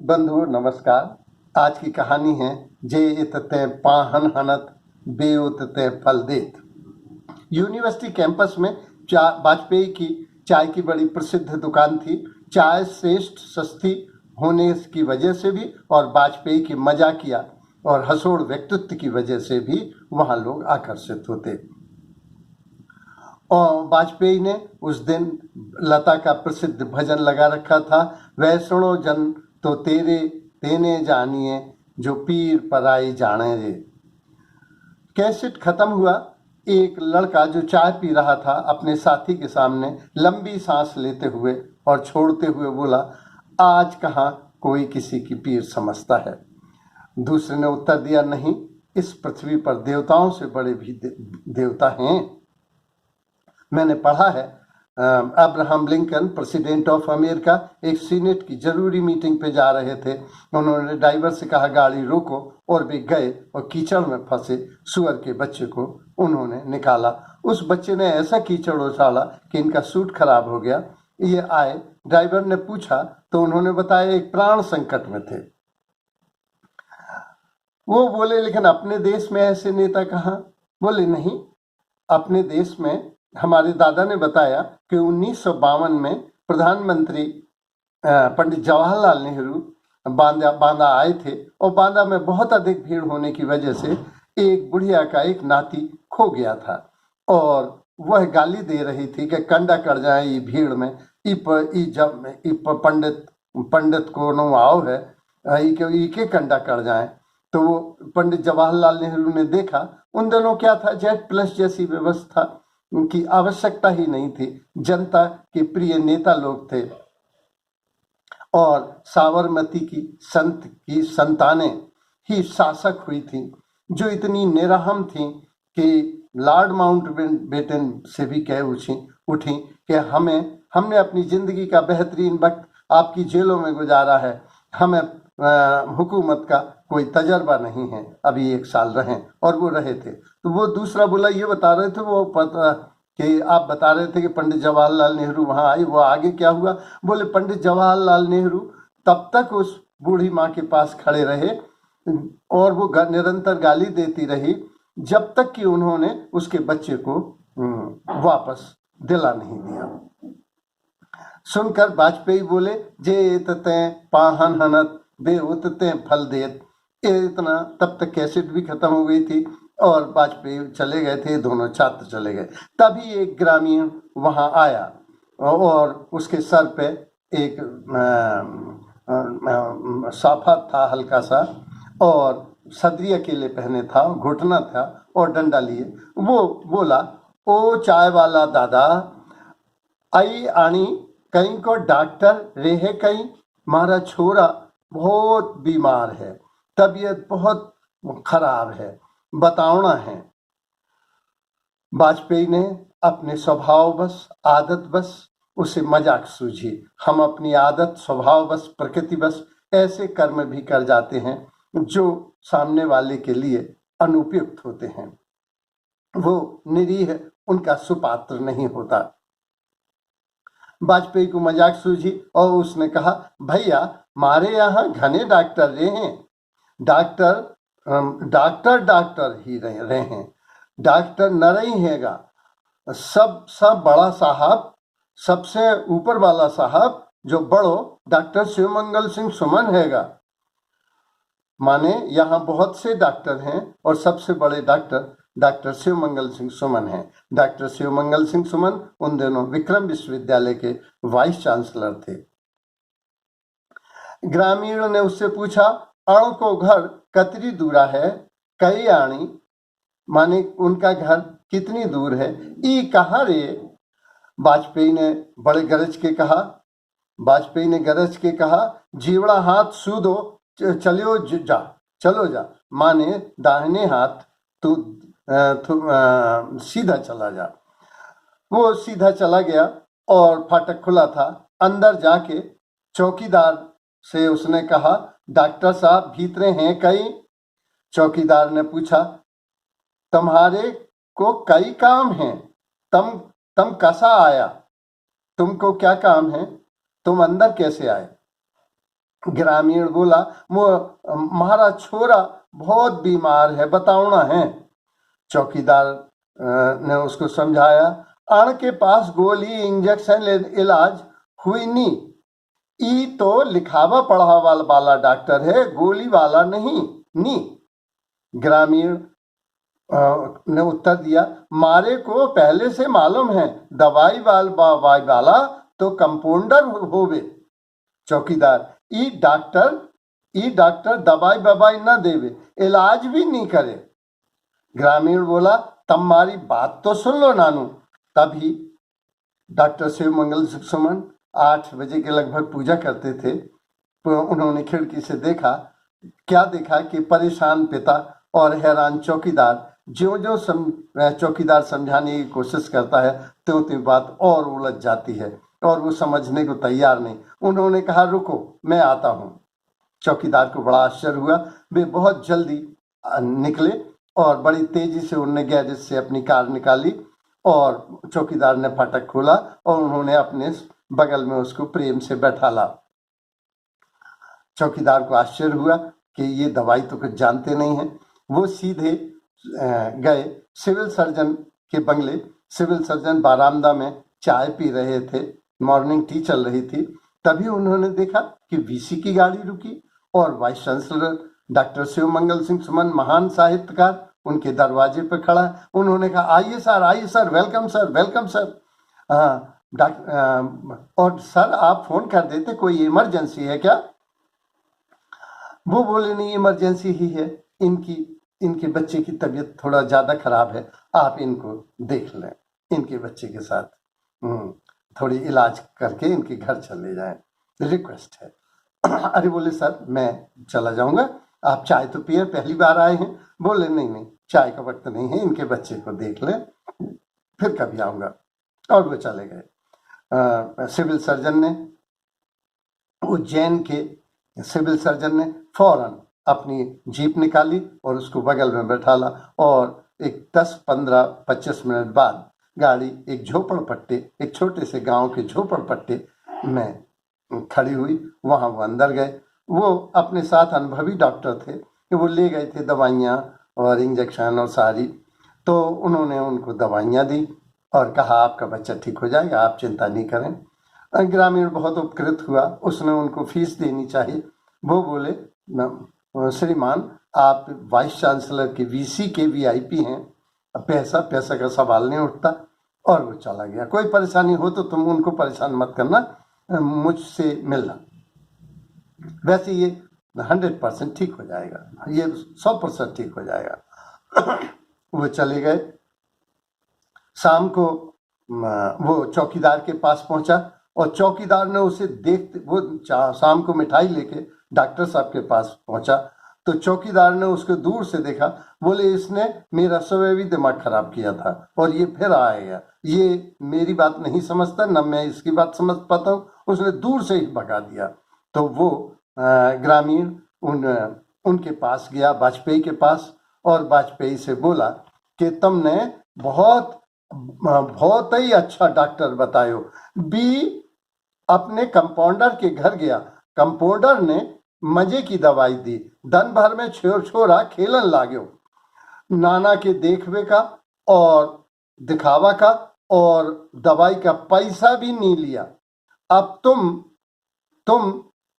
बंधु नमस्कार। आज की कहानी है जे इतते पाहन हनत बे उतते फल देत। यूनिवर्सिटी कैंपस में वाजपेयी की चाय की बड़ी प्रसिद्ध दुकान थी। चाय श्रेष्ठ सस्ती होने की वजह से भी और वाजपेयी की मजाकिया और हंसोड़ व्यक्तित्व की वजह से भी वहां लोग आकर्षित होते। और वाजपेयी ने उस दिन लता का प्रसिद्ध भजन लगा रखा था, वह सुनो जन तो तेरे तेने जानिए जो पीर पराई जाने रे। कैसेट खत्म हुआ। एक लड़का जो चाय पी रहा था अपने साथी के सामने लंबी सांस लेते हुए और छोड़ते हुए बोला, आज कहाँ कोई किसी की पीर समझता है। दूसरे ने उत्तर दिया, नहीं, इस पृथ्वी पर देवताओं से बड़े भी देवता हैं। मैंने पढ़ा है Abraham Lincoln president of America एक सीनेट की जरूरी मीटिंग पे जा रहे थे। उन्होंने ड्राइवर से कहा गाड़ी रोको और वे गए और कीचड़ में फंसे सुअर के बच्चे को उन्होंने निकाला। उस बच्चे ने ऐसा कीचड़ उछाला कि इनका सूट खराब हो गया। ये आए, ड्राइवर ने पूछा तो उन्होंने बताया एक प्राण संकट में थे। वो बोले, लेकिन अपने देश में ऐसे नेता कहाँ? बोले, नहीं, अपने देश में हमारे दादा ने बताया कि 1952 में प्रधानमंत्री पंडित जवाहरलाल नेहरू बांदा आए थे और बांदा में बहुत अधिक भीड़ होने की वजह से एक बुढ़िया का एक नाती खो गया था और वह गाली दे रही थी कि कंडा कर जाए ये भीड़ में, पंडित को नो आओ है, इके कंडा कर जाए। तो वो पंडित जवाहरलाल नेहरू ने देखा, उन दिनों क्या था, जेट प्लस जैसी व्यवस्था की आवश्यकता ही नहीं थी। जनता के प्रिय नेता लोग थे और साबरमती की संतानें ही शासक हुई थी जो इतनी निरहम थी कि लॉर्ड माउंटबेटन से भी कह उठी कि हमने अपनी जिंदगी का बेहतरीन वक्त आपकी जेलों में गुजारा है, हमें हुकूमत का कोई तजर्बा नहीं है, अभी 1 साल रहें। और वो रहे थे। तो वो दूसरा बोला, ये बता रहे थे वो कि आप बता रहे थे कि पंडित जवाहरलाल नेहरू वहां आई, वो आगे क्या हुआ? बोले, पंडित जवाहरलाल नेहरू तब तक उस बूढ़ी माँ के पास खड़े रहे और वो निरंतर गाली देती रही जब तक कि उन्होंने उसके बच्चे को वापस दिला नहीं दिया। सुनकर वाजपेयी बोले, जे इतते पाहन हनत बे उतते फल देत। इतना तब तक कैसेट भी खत्म हो गई थी और वाजपेयी चले गए थे, दोनों छात्र चले गए। तभी एक ग्रामीण वहां आया और उसके सर पे एक साफा था हल्का सा और सदरी अकेले पहने था, घुटना था और डंडा लिए। वो बोला, ओ चाय वाला दादा, आई आनी कहीं को डॉक्टर रेहे कहीं, मारा छोरा बहुत बीमार है, तबीयत बहुत खराब है, बतावना है। वाजपेयी ने अपने स्वभाव बस आदत बस उसे मजाक सूझी। हम अपनी आदत स्वभाव बस प्रकृति बस ऐसे कर्म भी कर जाते हैं जो सामने वाले के लिए अनुपयुक्त होते हैं। वो निरीह उनका सुपात्र नहीं होता। वाजपेयी को मजाक सूझी और उसने कहा, भैया मारे यहाँ घने डॉक्टर रहे हैं, डॉक्टर ही रहे हैं, डॉक्टर न रही हैगा, सब बड़ा साहब, सबसे ऊपर वाला साहब जो बड़ो डॉक्टर शिवमंगल सिंह सुमन हैगा। माने यहाँ बहुत से डॉक्टर हैं और सबसे बड़े डॉक्टर शिवमंगल सिंह सुमन हैं। डॉक्टर शिवमंगल सिंह सुमन उन दिनों विक्रम विश्वविद्यालय के वाइस चांसलर थे। ग्रामीण ने उससे पूछा, अण को घर कतरी दूरा है? कई आणी, माने उनका घर कितनी दूर है? ई कहाँ रे? वाजपेयी ने गरज के कहा, जीवड़ा हाथ सूदो, चलो जा, माने दाहिने हाथ तू सीधा चला जा। वो सीधा चला गया और फाटक खुला था। अंदर जाके चौकीदार से उसने कहा, डॉक्टर साहब भीतरे हैं कई? चौकीदार ने पूछा, तुम्हारे को कई काम है, तुम कैसा आया? तुमको क्या काम है? तुम अंदर कैसे आए? ग्रामीण बोला, महारा छोरा बहुत बीमार है, बताओना है। चौकीदार ने उसको समझाया, अण के पास गोली इंजेक्शन इलाज हुई नी, ई तो लिखावा पढ़ावा वाला डॉक्टर है, गोली वाला नहीं नी। ग्रामीण ने उत्तर दिया, मारे को पहले से मालूम है, दवाई वाला तो कंपाउंडर होवे। चौकीदार, ई डॉक्टर दवाई बवाई न देवे, इलाज भी नहीं करे। ग्रामीण बोला, तुम्हारी बात तो सुन लो नानू। तभी डॉक्टर शिवमंगल सुमन 8 बजे के लगभग पूजा करते थे। तो उन्होंने खिड़की से देखा, क्या देखा कि परेशान पिता और हैरान चौकीदार। जो चौकीदार समझाने की कोशिश करता है त्यों बात और उलझ जाती है और वो समझने को तैयार नहीं। उन्होंने कहा, रुको मैं आता हूँ। चौकीदार को बड़ा आश्चर्य हुआ। वे बहुत जल्दी निकले और बड़ी तेजी से उन्होंने गैरेज से अपनी कार निकाली और चौकीदार ने फाटक खोला और उन्होंने अपने बगल में उसको प्रेम से बैठाला। चौकीदार को आश्चर्य हुआ कि ये दवाई तो कुछ जानते नहीं है। वो सीधे गए सिविल सर्जन के बंगले। सिविल सर्जन बारामदा में चाय पी रहे थे, मॉर्निंग टी चल रही थी। तभी उन्होंने देखा कि वीसी की गाड़ी रुकी और vice chancellor doctor Shivmangal Singh Suman, महान साहित्यकार, उनके दरवाजे पर खड़ा है। उन्होंने कहा, आइए सर, वेलकम सर। और सर आप फोन कर देते, कोई इमरजेंसी है क्या? वो बोले, नहीं इमरजेंसी ही है, इनके बच्चे की तबीयत थोड़ा ज्यादा खराब है, आप इनको देख लें, इनके बच्चे के साथ थोड़ी इलाज करके इनके घर चले जाएं, रिक्वेस्ट है। अरे बोले, सर मैं चला जाऊंगा, आप चाय तो पिए, पहली बार आए हैं। बोले, नहीं चाय का वक्त नहीं है, इनके बच्चे को देख लें, फिर कभी आऊंगा। और वो चले गए। सिविल सर्जन ने, उज्जैन के सिविल सर्जन ने फौरन अपनी जीप निकाली और उसको बगल में बैठाला और एक 10-15-25 मिनट बाद गाड़ी एक झोपड़पट्टी, एक छोटे से गांव के झोपड़पट्टी में खड़ी हुई। वहां वो अंदर गए। वो अपने साथ अनुभवी डॉक्टर थे कि वो ले गए थे दवाइयाँ और इंजेक्शन और सारी। तो उन्होंने उनको दवाइयाँ दी और कहा, आपका बच्चा ठीक हो जाएगा, आप चिंता नहीं करें। ग्रामीण बहुत उपकृत हुआ, उसने उनको फीस देनी चाहिए। वो बोले, श्रीमान आप वाइस चांसलर के वीसी के वीआईपी हैं, पैसा का सवाल नहीं उठता। और वो चला गया। कोई परेशानी हो तो तुम उनको परेशान मत करना, मुझसे मिलना, वैसे ये 100% ठीक हो जाएगा, ये 100% ठीक हो जाएगा। वो चले गए। शाम को वो चौकीदार के पास पहुंचा और चौकीदार ने उसे देखते, वो शाम को मिठाई लेके डॉक्टर साहब के पास पहुंचा तो चौकीदार ने उसको दूर से देखा। बोले, इसने मेरा सुबह भी दिमाग खराब किया था और ये फिर आएगा, ये मेरी बात नहीं समझता, न मैं इसकी बात समझ पाता हूँ। उसने दूर से ही भगा दिया। तो वो ग्रामीण उनके पास गया, वाजपेयी के पास, और वाजपेयी से बोला कि तुमने बहुत ही अच्छा डॉक्टर बतायो। बी अपने कंपाउंडर के घर गया, कंपाउंडर ने मजे की दवाई दी, दिन भर में छोरा खेलन लागो, नाना के देखवे का और दिखावा का और दवाई का पैसा भी नहीं लिया। अब तुम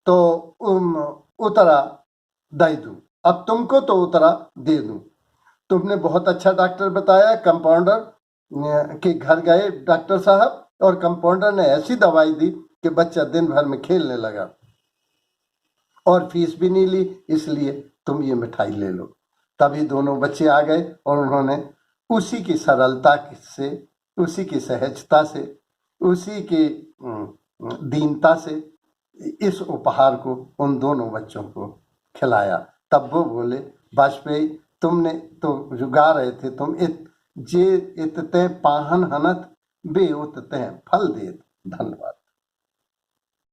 तो उतरा दे दूं, अब तुमको तो उतरा दे दूं। तुमने बहुत अच्छा डॉक्टर बताया। कंपाउंडर के घर गए डॉक्टर साहब और कंपाउंडर ने ऐसी दवाई दी कि बच्चा दिन भर में खेलने लगा और फीस भी नहीं ली, इसलिए तुम ये मिठाई ले लो। तभी दोनों बच्चे आ गए और उन्होंने उसी की सरलता से, उसी की सहजता से, उसी की दीनता से इस उपहार को उन दोनों बच्चों को खिलाया। तब वो बोले, वाजपेयी तुमने तो जो गा रहे थे, तुम जे इतते पाहन हनत बे उतते फल देत। धन्यवाद।